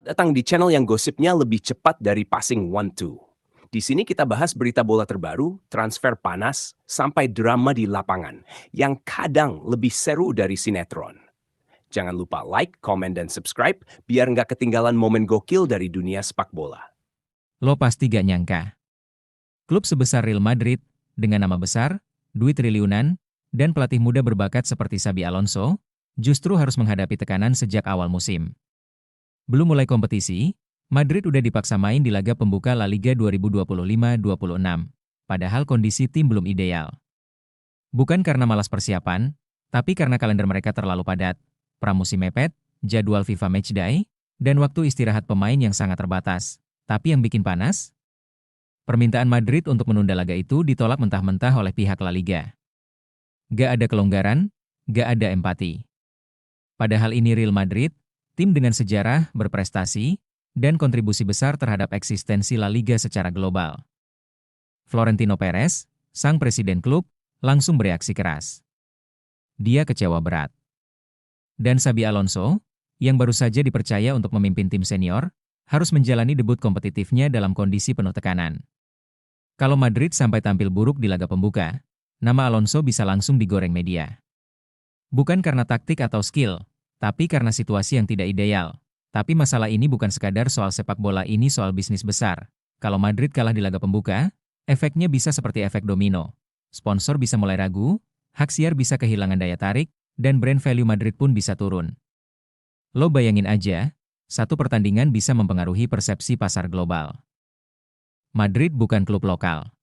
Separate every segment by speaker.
Speaker 1: Datang di channel yang gosipnya lebih cepat dari passing 1-2. Di sini kita bahas berita bola terbaru, transfer panas, sampai drama di lapangan yang kadang lebih seru dari sinetron. Jangan lupa like, komen, dan subscribe biar nggak ketinggalan momen gokil dari dunia sepak bola.
Speaker 2: Lo pasti gak nyangka. Klub sebesar Real Madrid, dengan nama besar, duit triliunan, dan pelatih muda berbakat seperti Xabi Alonso, justru harus menghadapi tekanan sejak awal musim. Belum mulai kompetisi, Madrid udah dipaksa main di laga pembuka La Liga 2025-26, padahal kondisi tim belum ideal. Bukan karena malas persiapan, tapi karena kalender mereka terlalu padat, pramusim mepet, jadwal FIFA Matchday, dan waktu istirahat pemain yang sangat terbatas. Tapi yang bikin panas, permintaan Madrid untuk menunda laga itu ditolak mentah-mentah oleh pihak La Liga. Gak ada kelonggaran, gak ada empati. Padahal ini Real Madrid, tim dengan sejarah, berprestasi, dan kontribusi besar terhadap eksistensi La Liga secara global. Florentino Perez, sang presiden klub, langsung bereaksi keras. Dia kecewa berat. Dan Xabi Alonso, yang baru saja dipercaya untuk memimpin tim senior, harus menjalani debut kompetitifnya dalam kondisi penuh tekanan. Kalau Madrid sampai tampil buruk di laga pembuka, nama Alonso bisa langsung digoreng media. Bukan karena taktik atau skill, tapi karena situasi yang tidak ideal. Tapi masalah ini bukan sekadar soal sepak bola, ini soal bisnis besar. Kalau Madrid kalah di laga pembuka, efeknya bisa seperti efek domino. Sponsor bisa mulai ragu, hak siar bisa kehilangan daya tarik, dan brand value Madrid pun bisa turun. Lo bayangin aja, satu pertandingan bisa mempengaruhi persepsi pasar global. Madrid bukan klub lokal.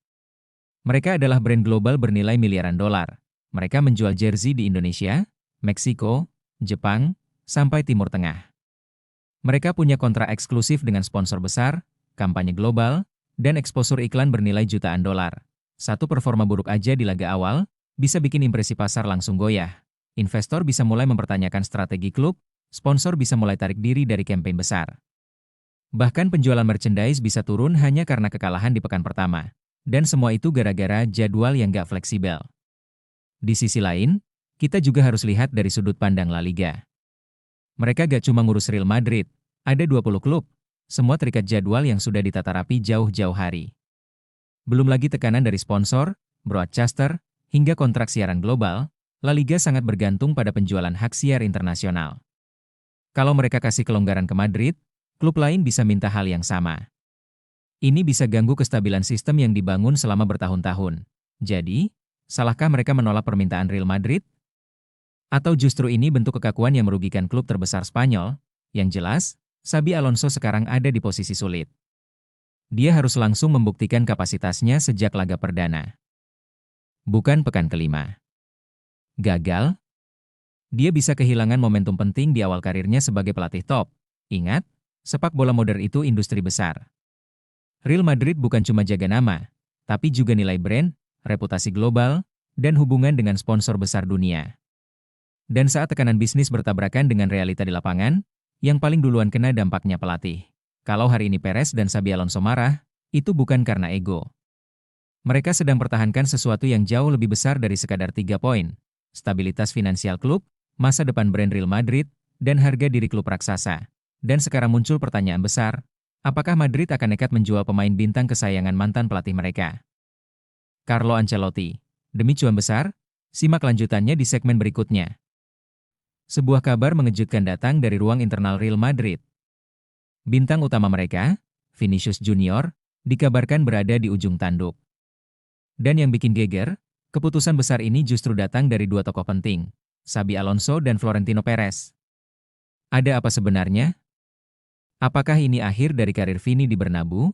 Speaker 2: Mereka adalah brand global bernilai miliaran dolar. Mereka menjual jersey di Indonesia, Meksiko, Jepang, sampai Timur Tengah. Mereka punya kontrak eksklusif dengan sponsor besar, kampanye global, dan eksposur iklan bernilai jutaan dolar. Satu performa buruk aja di laga awal, bisa bikin impresi pasar langsung goyah. Investor bisa mulai mempertanyakan strategi klub, sponsor bisa mulai tarik diri dari kampanye besar. Bahkan penjualan merchandise bisa turun hanya karena kekalahan di pekan pertama. Dan semua itu gara-gara jadwal yang gak fleksibel. Di sisi lain, kita juga harus lihat dari sudut pandang La Liga. Mereka gak cuma ngurus Real Madrid, ada 20 klub, semua terikat jadwal yang sudah ditata rapi jauh-jauh hari. Belum lagi tekanan dari sponsor, broadcaster, hingga kontrak siaran global, La Liga sangat bergantung pada penjualan hak siar internasional. Kalau mereka kasih kelonggaran ke Madrid, klub lain bisa minta hal yang sama. Ini bisa ganggu kestabilan sistem yang dibangun selama bertahun-tahun. Jadi, salahkah mereka menolak permintaan Real Madrid? Atau justru ini bentuk kekakuan yang merugikan klub terbesar Spanyol? Yang jelas, Xabi Alonso sekarang ada di posisi sulit. Dia harus langsung membuktikan kapasitasnya sejak laga perdana. Bukan pekan kelima. Gagal? Dia bisa kehilangan momentum penting di awal karirnya sebagai pelatih top. Ingat, sepak bola modern itu industri besar. Real Madrid bukan cuma jaga nama, tapi juga nilai brand, reputasi global, dan hubungan dengan sponsor besar dunia. Dan saat tekanan bisnis bertabrakan dengan realita di lapangan, yang paling duluan kena dampaknya pelatih. Kalau hari ini Perez dan Xabi Alonso marah, itu bukan karena ego. Mereka sedang pertahankan sesuatu yang jauh lebih besar dari sekadar 3 poin. Stabilitas finansial klub, masa depan brand Real Madrid, dan harga diri klub raksasa. Dan sekarang muncul pertanyaan besar, apakah Madrid akan nekat menjual pemain bintang kesayangan mantan pelatih mereka? Carlo Ancelotti. Demi cuan besar, simak lanjutannya di segmen berikutnya. Sebuah kabar mengejutkan datang dari ruang internal Real Madrid. Bintang utama mereka, Vinicius Junior, dikabarkan berada di ujung tanduk. Dan yang bikin geger, keputusan besar ini justru datang dari dua tokoh penting, Xabi Alonso dan Florentino Perez. Ada apa sebenarnya? Apakah ini akhir dari karir Vini di Bernabeu?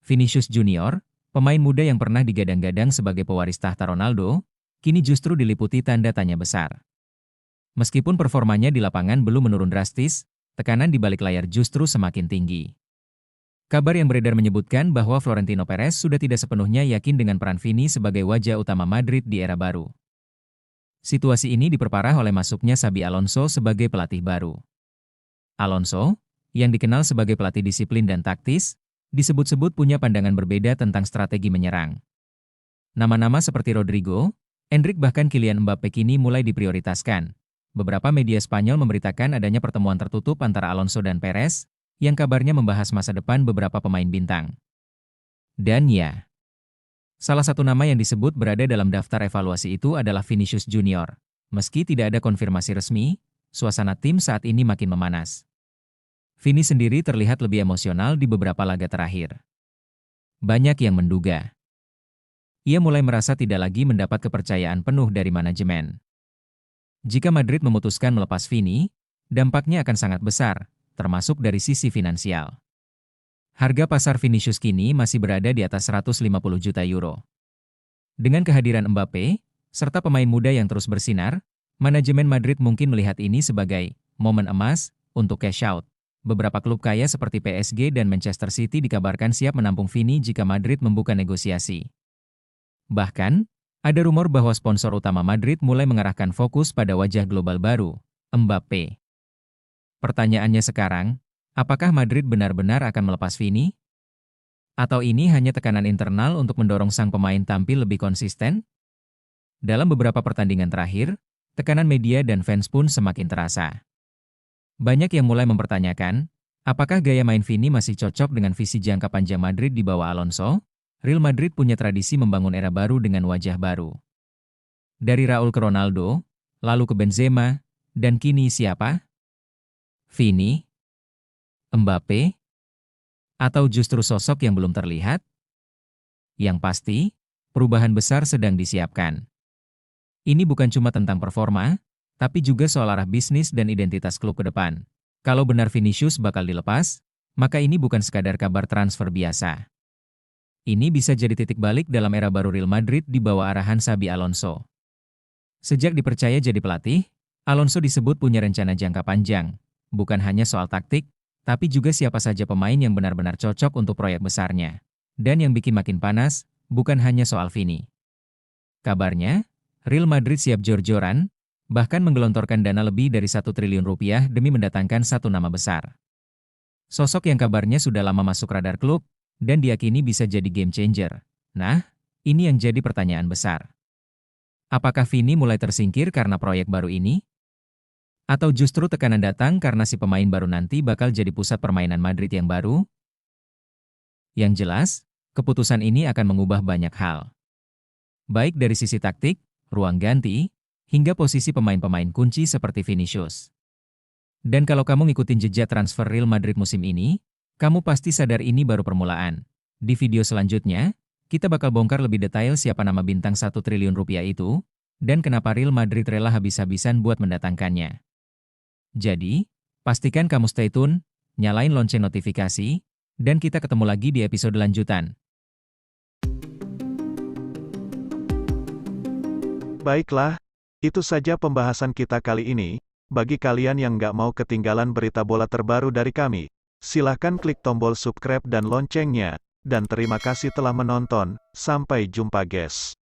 Speaker 2: Vinicius Junior, pemain muda yang pernah digadang-gadang sebagai pewaris tahta Ronaldo, kini justru diliputi tanda tanya besar. Meskipun performanya di lapangan belum menurun drastis, tekanan di balik layar justru semakin tinggi. Kabar yang beredar menyebutkan bahwa Florentino Perez sudah tidak sepenuhnya yakin dengan peran Vini sebagai wajah utama Madrid di era baru. Situasi ini diperparah oleh masuknya Xabi Alonso sebagai pelatih baru. Alonso, yang dikenal sebagai pelatih disiplin dan taktis, disebut-sebut punya pandangan berbeda tentang strategi menyerang. Nama-nama seperti Rodrigo, Endrick bahkan Kylian Mbappe kini mulai diprioritaskan. Beberapa media Spanyol memberitakan adanya pertemuan tertutup antara Alonso dan Perez, yang kabarnya membahas masa depan beberapa pemain bintang. Dan ya, salah satu nama yang disebut berada dalam daftar evaluasi itu adalah Vinicius Junior. Meski tidak ada konfirmasi resmi, suasana tim saat ini makin memanas. Vini sendiri terlihat lebih emosional di beberapa laga terakhir. Banyak yang menduga ia mulai merasa tidak lagi mendapat kepercayaan penuh dari manajemen. Jika Madrid memutuskan melepas Vini, dampaknya akan sangat besar, termasuk dari sisi finansial. Harga pasar Vinicius kini masih berada di atas 150 juta euro. Dengan kehadiran Mbappe, serta pemain muda yang terus bersinar, manajemen Madrid mungkin melihat ini sebagai momen emas untuk cash out. Beberapa klub kaya seperti PSG dan Manchester City dikabarkan siap menampung Vini jika Madrid membuka negosiasi. Bahkan, ada rumor bahwa sponsor utama Madrid mulai mengarahkan fokus pada wajah global baru, Mbappe. Pertanyaannya sekarang, apakah Madrid benar-benar akan melepas Vini? Atau ini hanya tekanan internal untuk mendorong sang pemain tampil lebih konsisten? Dalam beberapa pertandingan terakhir, tekanan media dan fans pun semakin terasa. Banyak yang mulai mempertanyakan, apakah gaya main Vini masih cocok dengan visi jangka panjang Madrid di bawah Alonso? Real Madrid punya tradisi membangun era baru dengan wajah baru. Dari Raul ke Ronaldo, lalu ke Benzema, dan kini siapa? Vini? Mbappe? Atau justru sosok yang belum terlihat? Yang pasti, perubahan besar sedang disiapkan. Ini bukan cuma tentang performa, tapi juga soal arah bisnis dan identitas klub ke depan. Kalau benar Vinicius bakal dilepas, maka ini bukan sekadar kabar transfer biasa. Ini bisa jadi titik balik dalam era baru Real Madrid di bawah arahan Xabi Alonso. Sejak dipercaya jadi pelatih, Alonso disebut punya rencana jangka panjang, bukan hanya soal taktik, tapi juga siapa saja pemain yang benar-benar cocok untuk proyek besarnya. Dan yang bikin makin panas, bukan hanya soal Vini. Kabarnya, Real Madrid siap jor-joran, bahkan menggelontorkan dana lebih dari 1 triliun rupiah demi mendatangkan satu nama besar. Sosok yang kabarnya sudah lama masuk radar klub, dan diyakini bisa jadi game changer. Nah, ini yang jadi pertanyaan besar. Apakah Vini mulai tersingkir karena proyek baru ini? Atau justru tekanan datang karena si pemain baru nanti bakal jadi pusat permainan Madrid yang baru? Yang jelas, keputusan ini akan mengubah banyak hal. Baik dari sisi taktik, ruang ganti, hingga posisi pemain-pemain kunci seperti Vinicius. Dan kalau kamu ngikutin jejak transfer Real Madrid musim ini, kamu pasti sadar ini baru permulaan. Di video selanjutnya, kita bakal bongkar lebih detail siapa nama bintang 1 triliun rupiah itu, dan kenapa Real Madrid rela habis-habisan buat mendatangkannya. Jadi, pastikan kamu stay tune, nyalain lonceng notifikasi, dan kita ketemu lagi di episode lanjutan.
Speaker 3: Baiklah, itu saja pembahasan kita kali ini. Bagi kalian yang nggak mau ketinggalan berita bola terbaru dari kami, silahkan klik tombol subscribe dan loncengnya. Dan terima kasih telah menonton, sampai jumpa guys.